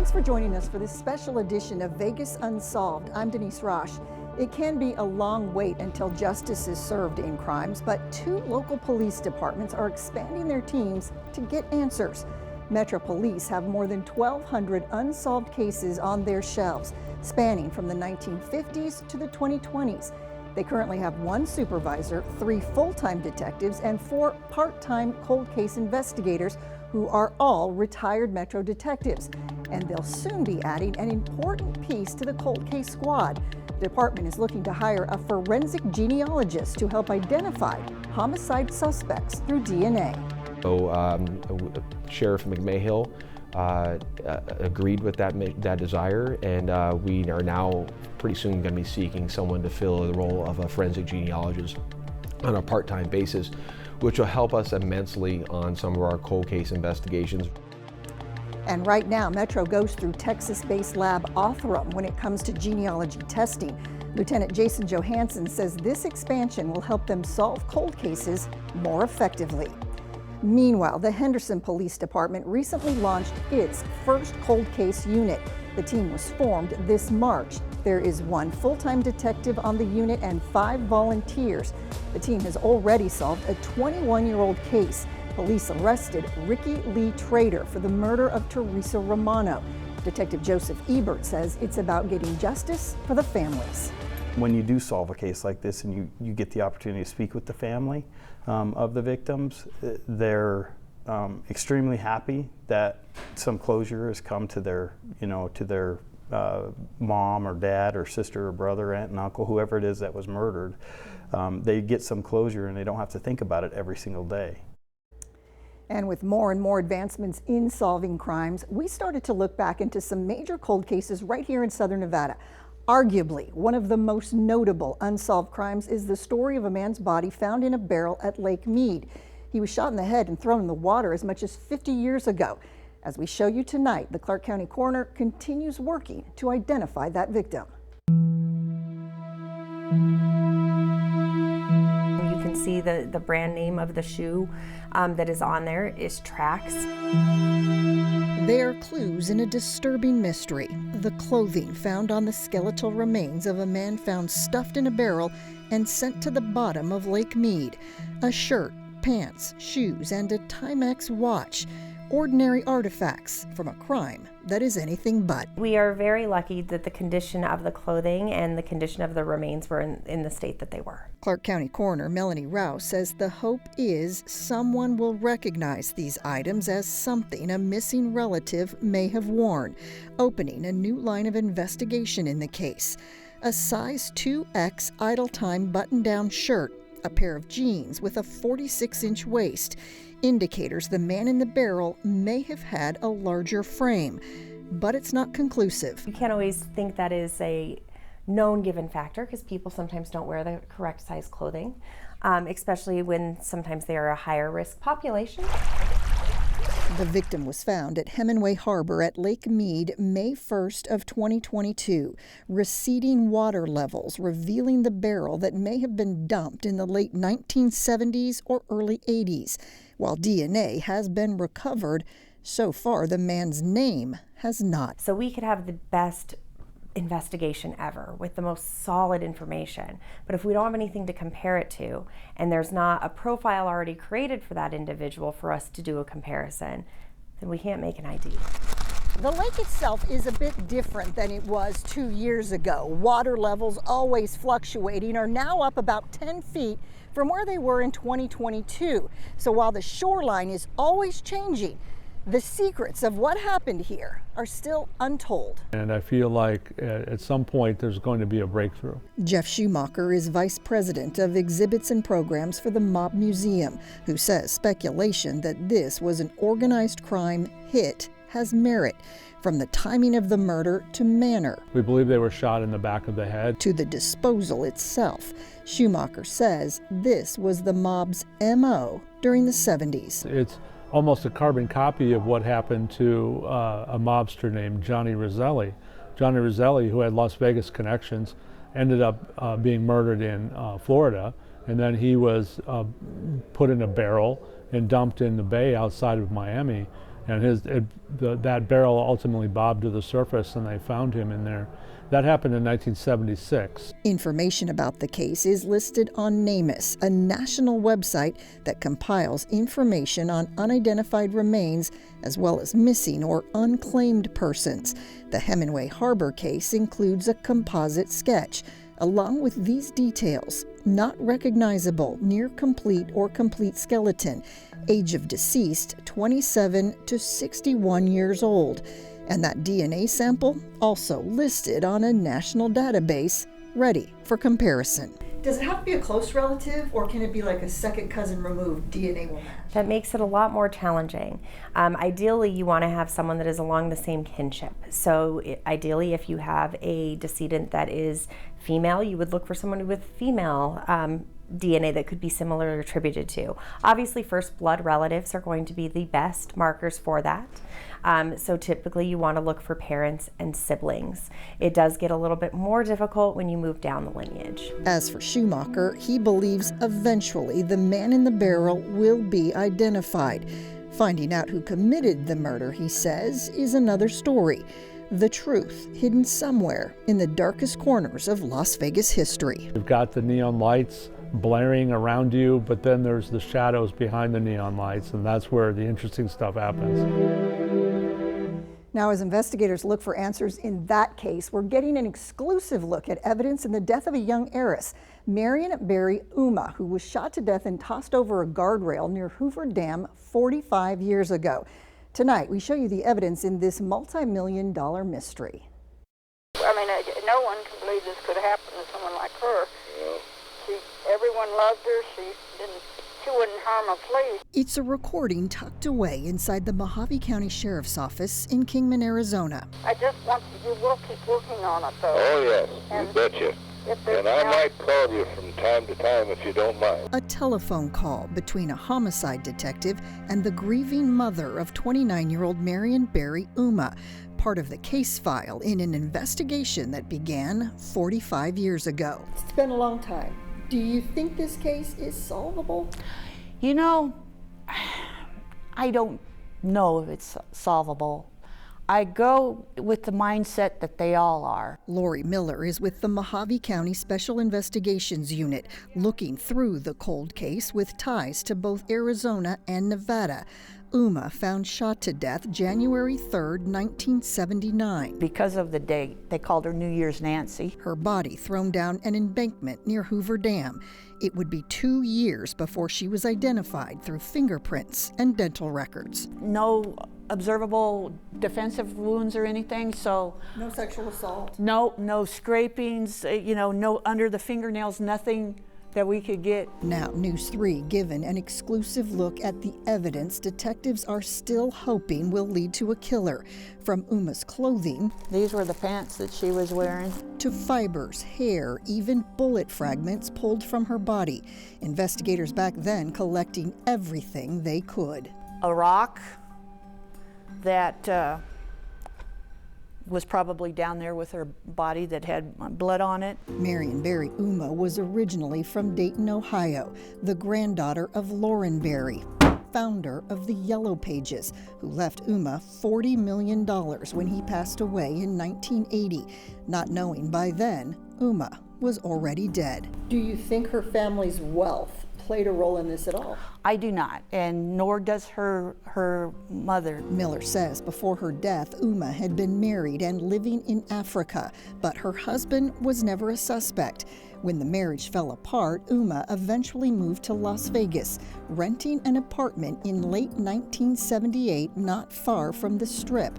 Thanks for joining us for this special edition of Vegas Unsolved. I'm Denise Rosch. It can be a long wait until justice is served in crimes, but 2 local police departments are expanding their teams to get answers. Metro Police have more than 1,200 unsolved cases on their shelves, spanning from the 1950s to the 2020s. They currently have 1 supervisor, 3 full-time detectives, and 4 part-time cold case investigators who are all retired Metro detectives. And they'll soon be adding an important piece to the cold case squad. The department is looking to hire a forensic genealogist to help identify homicide suspects through DNA. So Sheriff McMahill agreed with that desire, and we are now pretty soon going to be seeking someone to fill the role of a forensic genealogist on a part-time basis, which will help us immensely on some of our cold case investigations. And right now, Metro goes through Texas-based lab Othram when it comes to genealogy testing. Lieutenant Jason Johansson says this expansion will help them solve cold cases more effectively. Meanwhile, the Henderson Police Department recently launched its first cold case unit. The team was formed this March. There is 1 full-time detective on the unit and 5 volunteers. The team has already solved a 21-year-old case. Police arrested Ricky Lee Trader for the murder of Teresa Romano. Detective Joseph Ebert says it's about getting justice for the families. When you do solve a case like this and you get the opportunity to speak with the family of the victims, they're extremely happy that some closure has come to their, to their mom or dad or sister or brother, aunt and uncle, whoever it is that was murdered. They get some closure and they don't have to think about it every single day. And with more and more advancements in solving crimes, we started to look back into some major cold cases right here in Southern Nevada. Arguably, one of the most notable unsolved crimes is the story of a man's body found in a barrel at Lake Mead. He was shot in the head and thrown in the water as much as 50 years ago. As we show you tonight, the Clark County coroner continues working to identify that victim. You can see the brand name of the shoe that is on there is Trax. They are clues in a disturbing mystery. The clothing found on the skeletal remains of a man found stuffed in a barrel and sent to the bottom of Lake Mead. A shirt, pants, shoes, and a Timex watch. Ordinary artifacts from a crime that is anything but. We are very lucky that the condition of the clothing and the condition of the remains were in the state that they were. Clark County Coroner Melanie Rouse says the hope is someone will recognize these items as something a missing relative may have worn, opening a new line of investigation in the case. A size 2X idle time button-down shirt, a pair of jeans with a 46-inch waist, indicators the man in the barrel may have had a larger frame, but it's not conclusive. You can't always think that is a known given factor because people sometimes don't wear the correct size clothing, especially when sometimes they are a higher risk population. The victim was found at Hemingway Harbor at Lake Mead May 1st of 2022. Receding water levels revealing the barrel that may have been dumped in the late 1970s or early 80s. While DNA has been recovered, so far the man's name has not. So we could have the best investigation ever with the most solid information, but if we don't have anything to compare it to and there's not a profile already created for that individual for us to do a comparison, then we can't make an ID. The lake itself is a bit different than it was 2 years ago. Water levels, always fluctuating, are now up about 10 feet from where they were in 2022. So while the shoreline is always changing, the secrets of what happened here are still untold. And I feel like at some point there's going to be a breakthrough. Jeff Schumacher is vice president of exhibits and programs for the Mob Museum, who says speculation that this was an organized crime hit has merit, from the timing of the murder to manner. We believe they were shot in the back of the head. To the disposal itself. Schumacher says this was the mob's MO during the 70s. It's almost a carbon copy of what happened to a mobster named Johnny Roselli. Johnny Roselli, who had Las Vegas connections, ended up being murdered in Florida, and then he was put in a barrel and dumped in the bay outside of Miami. and that barrel ultimately bobbed to the surface and they found him in there. That happened in 1976. Information about the case is listed on NamUs, a national website that compiles information on unidentified remains as well as missing or unclaimed persons. The Hemingway Harbor case includes a composite sketch, along with these details: not recognizable, near complete or complete skeleton, age of deceased 27 to 61 years old. And that DNA sample also listed on a national database, ready for comparison. Does it have to be a close relative, or can it be like a second cousin removed? DNA will match. That makes it a lot more challenging. Ideally, you want to have someone that is along the same kinship. So ideally, if you have a decedent that is female, you would look for someone with female DNA that could be similarly attributed to. Obviously, first blood relatives are going to be the best markers for that. So typically you want to look for parents and siblings. It does get a little bit more difficult when you move down the lineage. As for Schumacher, he believes eventually the man in the barrel will be identified. Finding out who committed the murder, he says, is another story. The truth hidden somewhere in the darkest corners of Las Vegas history. You've got the neon lights blaring around you, but then there's the shadows behind the neon lights, and that's where the interesting stuff happens. Now, as investigators look for answers in that case, we're getting an exclusive look at evidence in the death of a young heiress, Marion Berry Ouma, who was shot to death and tossed over a guardrail near Hoover Dam 45 years ago. Tonight, we show you the evidence in this multi-million-dollar mystery. I mean, no one can believe this could happen to someone like her. Everyone loved her. She wouldn't harm a flea. It's a recording tucked away inside the Mojave County Sheriff's Office in Kingman, Arizona. I just want you will keep working on it, though. Oh, yes, you betcha. And I might call you from time to time if you don't mind. A telephone call between a homicide detective and the grieving mother of 29-year-old Marion Berry Ouma, part of the case file in an investigation that began 45 years ago. It's been a long time. Do you think this case is solvable? You know, I don't know if it's solvable. I go with the mindset that they all are. Lori Miller is with the Mojave County Special Investigations Unit, looking through the cold case with ties to both Arizona and Nevada. Ouma found shot to death January 3rd, 1979. Because of the date, they called her New Year's Nancy. Her body thrown down an embankment near Hoover Dam. It would be 2 years before she was identified through fingerprints and dental records. No observable defensive wounds or anything, so... No sexual assault? No scrapings, no under the fingernails, nothing that we could get. Now, News 3 given an exclusive look at the evidence detectives are still hoping will lead to a killer. From Ouma's clothing, These were the pants that she was wearing. to fibers, hair, even bullet fragments pulled from her body. Investigators back then collecting everything they could. A rock that was probably down there with her body that had blood on it. Marion Berry Ouma was originally from Dayton, Ohio, the granddaughter of Lauren Berry, founder of the Yellow Pages, who left Ouma $40 million when he passed away in 1980, not knowing by then Ouma was already dead. Do you think her family's wealth played a role in this at all? I do not, and nor does her mother. Miller says before her death, Ouma had been married and living in Africa, but her husband was never a suspect. When the marriage fell apart, Ouma eventually moved to Las Vegas, renting an apartment in late 1978 not far from the Strip.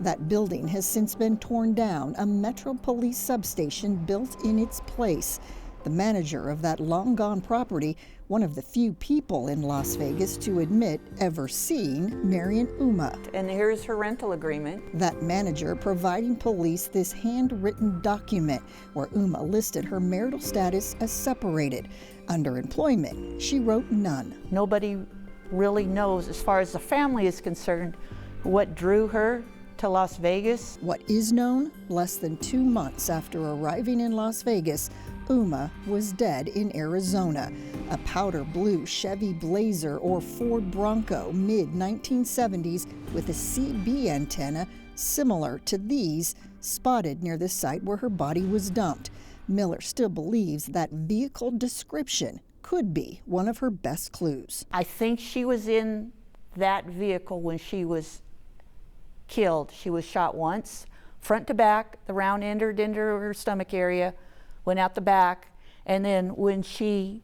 That building has since been torn down, a Metro Police substation built in its place. The manager of that long-gone property, one of the few people in Las Vegas to admit ever seeing Marion Ouma. And here's her rental agreement. That manager providing police this handwritten document where Ouma listed her marital status as separated. Under employment, she wrote none. Nobody really knows, as far as the family is concerned, what drew her to Las Vegas. What is known? Less than 2 months after arriving in Las Vegas, Ouma was dead in Arizona. A powder blue Chevy Blazer or Ford Bronco, mid-1970s, with a CB antenna similar to these, spotted near the site where her body was dumped. Miller still believes that vehicle description could be one of her best clues. I think she was in that vehicle when she was killed. She was shot once, front to back. The round entered into her stomach area, went out the back, and then when she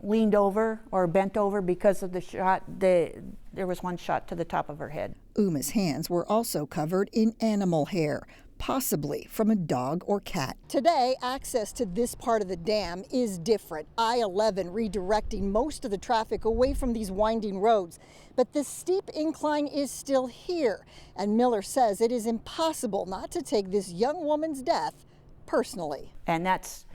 leaned over or bent over because of the shot, there was one shot to the top of her head. Ouma's hands were also covered in animal hair, possibly from a dog or cat. Today, access to this part of the dam is different. I-11 redirecting most of the traffic away from these winding roads. But the steep incline is still here, and Miller says it is impossible not to take this young woman's death personally. And that's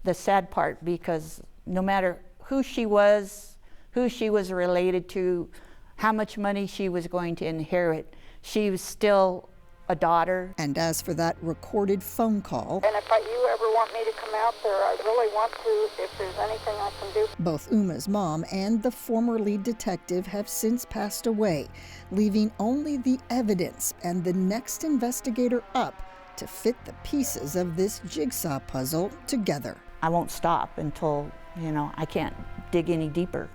the sad part, because no matter who she was related to, how much money she was going to inherit, she was still a daughter. And as for that recorded phone call, And if you ever want me to come out there, I really want to, if there's anything I can do. both Ouma's mom and the former lead detective have since passed away, leaving only the evidence and the next investigator up to fit the pieces of this jigsaw puzzle together. I won't stop until, I can't dig any deeper.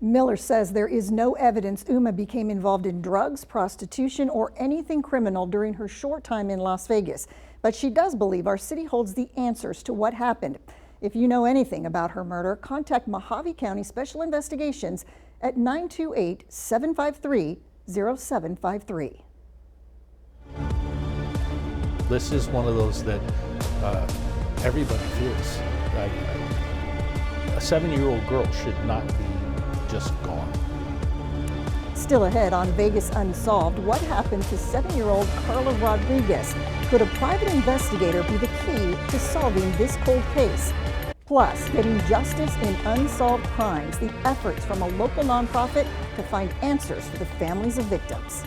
Miller says there is no evidence Ouma became involved in drugs, prostitution, or anything criminal during her short time in Las Vegas. But she does believe our city holds the answers to what happened. If you know anything about her murder, contact Mojave County Special Investigations at 928-753-0753. This is one of those that everybody feels. A 7-year-old girl should not be just gone. Still ahead on Vegas Unsolved, what happened to 7-year-old Carla Rodriguez? Could a private investigator be the key to solving this cold case? Plus, getting justice in unsolved crimes, the efforts from a local nonprofit to find answers for the families of victims.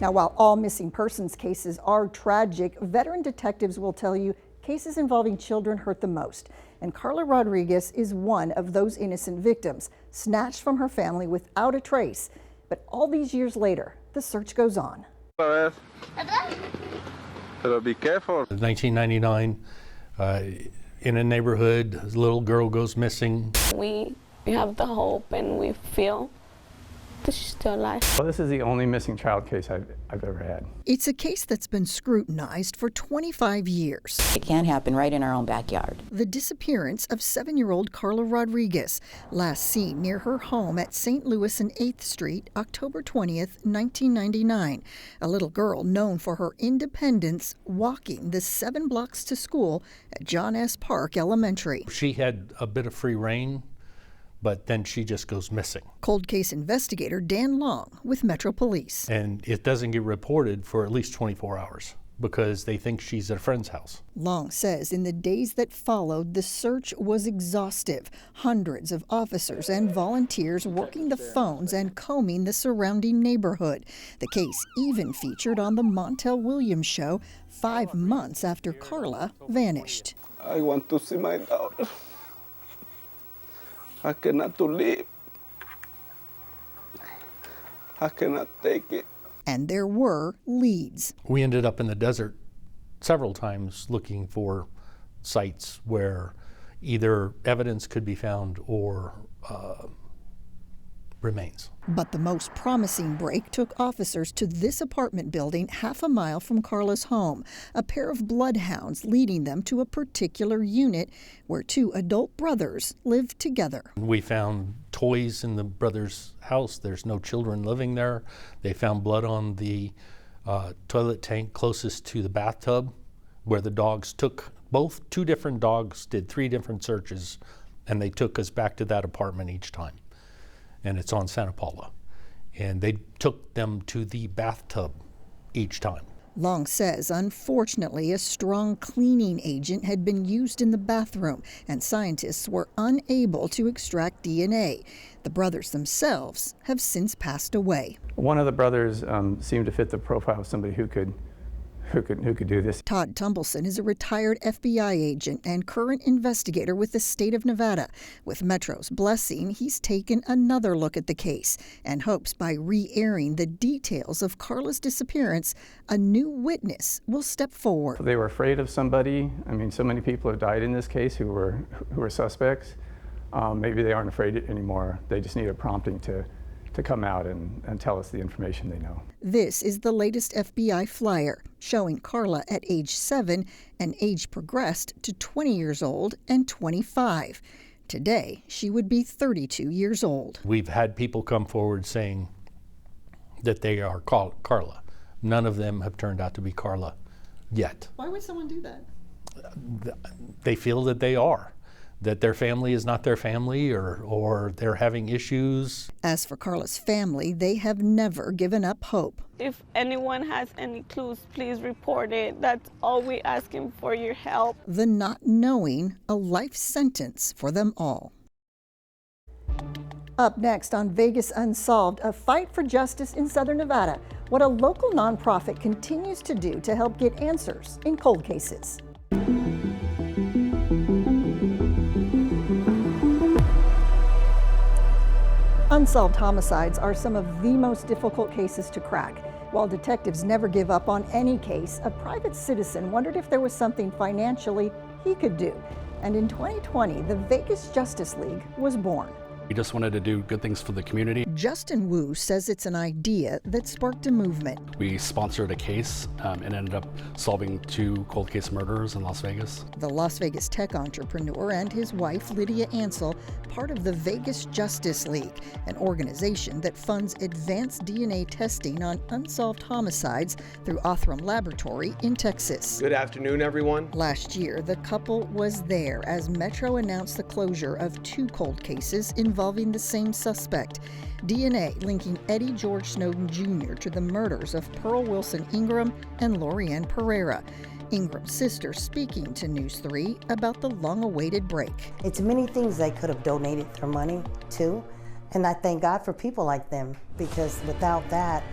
Now, while all missing persons cases are tragic, veteran detectives will tell you cases involving children hurt the most. And Carla Rodriguez is one of those innocent victims, snatched from her family without a trace. But all these years later, the search goes on. Pero be careful. 1999, in a neighborhood, a little girl goes missing. We have the hope and we feel that she's still alive. Well, this is the only missing child case I've ever had. It's a case that's been scrutinized for 25 years. It can happen right in our own backyard. The disappearance of 7-year-old Carla Rodriguez, last seen near her home at St. Louis and 8th Street, October 20th, 1999. A little girl known for her independence, walking the 7 blocks to school at John S. Park Elementary. She had a bit of free reign, but then she just goes missing. Cold case investigator Dan Long with Metro Police. And it doesn't get reported for at least 24 hours because they think she's at a friend's house. Long says in the days that followed, the search was exhaustive. Hundreds of officers and volunteers working the phones and combing the surrounding neighborhood. The case even featured on the Montel Williams show 5 months after Carla vanished. I want to see my daughter. I cannot leave. I cannot take it. And there were leads. We ended up in the desert several times looking for sites where either evidence could be found or remains. But the most promising break took officers to this apartment building half a mile from Carla's home, a pair of bloodhounds leading them to a particular unit where 2 adult brothers lived together. We found toys in the brother's house. There's no children living there. They found blood on the toilet tank closest to the bathtub where the dogs took, 2 different dogs did 3 different searches, and they took us back to that apartment each time. And it's on Santa Paula. and they took them to the bathtub each time. Long says, unfortunately, a strong cleaning agent had been used in the bathroom, and scientists were unable to extract DNA. The brothers themselves have since passed away. One of the brothers seemed to fit the profile of somebody who could do this. Todd Tumbleson is a retired FBI agent and current investigator with the state of Nevada. With Metro's blessing, he's taken another look at the case and hopes by re-airing the details of Carla's disappearance, a new witness will step forward. They were afraid of somebody. I mean, so many people have died in this case who were suspects. Maybe they aren't afraid anymore. They just need a prompting to come out and tell us the information they know. This is the latest FBI flyer showing Carla at age 7 and age progressed to 20 years old and 25. Today, she would be 32 years old. We've had people come forward saying that they are Carla. None of them have turned out to be Carla yet. Why would someone do that? They feel that they are, that their family is not their family, or they're having issues. As for Carla's family, they have never given up hope. If anyone has any clues, please report it. That's all we asking for, your help. The not knowing, a life sentence for them all. Up next on Vegas Unsolved, a fight for justice in Southern Nevada. What a local nonprofit continues to do to help get answers in cold cases. Unsolved homicides are some of the most difficult cases to crack. While detectives never give up on any case, a private citizen wondered if there was something financially he could do. And in 2020, the Vegas Justice League was born. We just wanted to do good things for the community. Justin Wu says it's an idea that sparked a movement. We sponsored a case and ended up solving 2 cold case murders in Las Vegas. The Las Vegas tech entrepreneur and his wife, Lydia Ansel, part of the Vegas Justice League, an organization that funds advanced DNA testing on unsolved homicides through Othram Laboratory in Texas. Good afternoon, everyone. Last year, the couple was there as Metro announced the closure of 2 cold cases involving the same suspect. DNA linking Eddie George Snowden Jr. to the murders of Pearl Wilson Ingram and Lorianne Pereira. Ingram's sister speaking to News 3 about the long-awaited break. It's many things they could have donated their money to, and I thank God for people like them, because without that,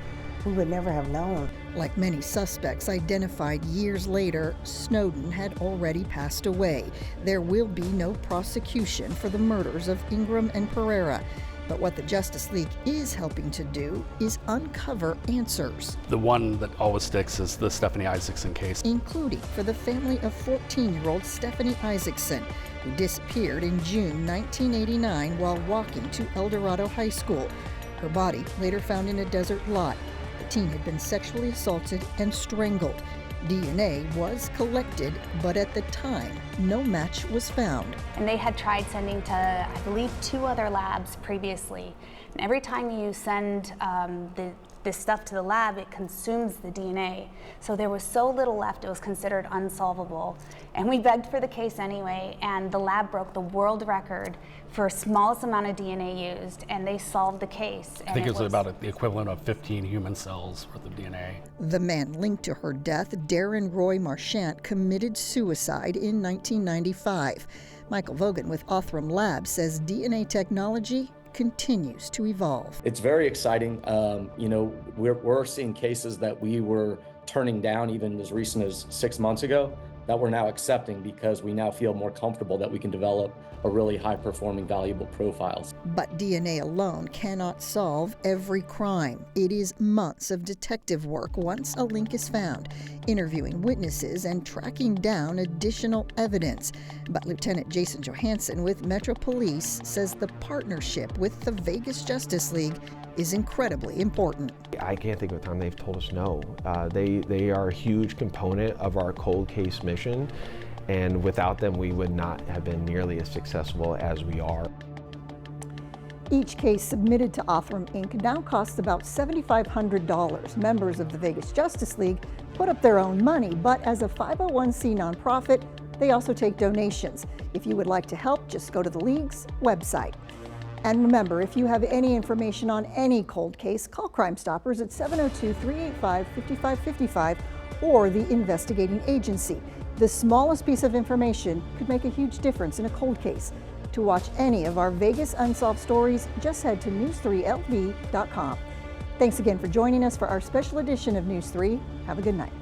we would never have known. Like many suspects identified years later, Snowden had already passed away. There will be no prosecution for the murders of Ingram and Pereira. But what the Justice League is helping to do is uncover answers. The one that always sticks is the Stephanie Isaacson case. Including for the family of 14-year-old Stephanie Isaacson, who disappeared in June 1989 while walking to El Dorado High School. Her body later found in a desert lot. The teen had been sexually assaulted and strangled. DNA was collected, but at the time, no match was found. And they had tried sending to, I believe, 2 other labs previously. And every time you send this stuff to the lab, it consumes the DNA. So there was so little left, it was considered unsolvable. And we begged for the case anyway, and the lab broke the world record for smallest amount of DNA used, and they solved the case. I think it was about the equivalent of 15 human cells worth of DNA. The man linked to her death, Darren Roy Marchant, committed suicide in 1995. Michael Vogan with Othram Labs says DNA technology continues to evolve. It's very exciting. We're seeing cases that we were turning down even as recent as 6 months ago that we're now accepting because we now feel more comfortable that we can develop a really high-performing, valuable profiles. But DNA alone cannot solve every crime. It is months of detective work once a link is found, interviewing witnesses and tracking down additional evidence. But Lieutenant Jason Johansson with Metro Police says the partnership with the Vegas Justice League is incredibly important. I can't think of a time they've told us no. They are a huge component of our cold case mission, and without them we would not have been nearly as successful as we are. Each case submitted to Othram Inc. now costs about $7,500. Members of the Vegas Justice League put up their own money, but as a 501c nonprofit, they also take donations. If you would like to help, just go to the League's website. And remember, if you have any information on any cold case, call Crime Stoppers at 702-385-5555 or the investigating agency. The smallest piece of information could make a huge difference in a cold case. To watch any of our Vegas Unsolved stories, just head to news3lv.com. Thanks again for joining us for our special edition of News 3. Have a good night.